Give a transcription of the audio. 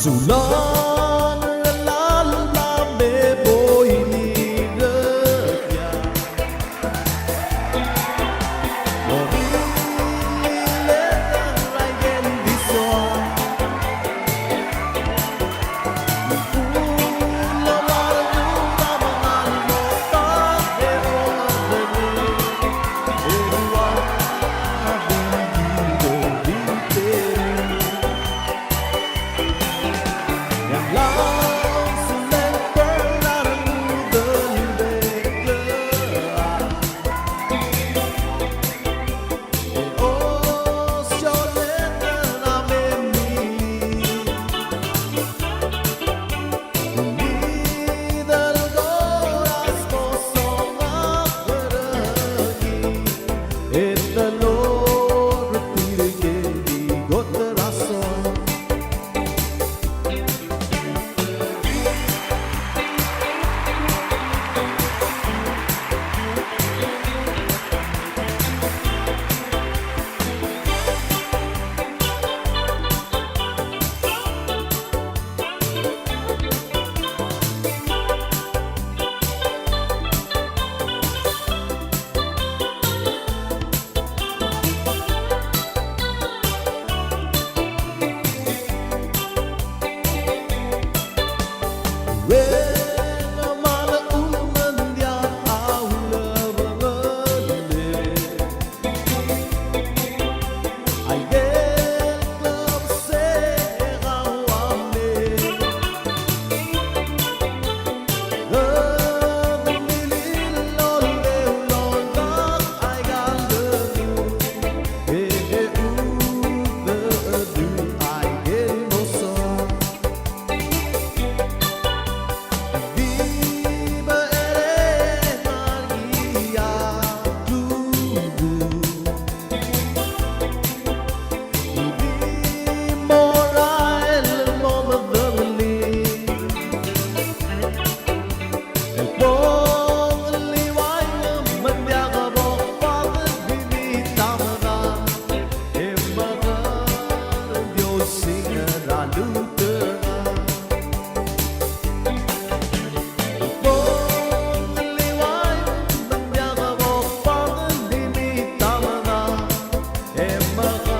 dù non la la bê bôi ni rơ ya lo đi lên lại gen đi xoa lo la lu ta mangan mo ta de ro de ni wa di te yang lang selen perlahan berbelah oh sioleta name mi del doras kosong pergi eta lor tirge di gotraso Emma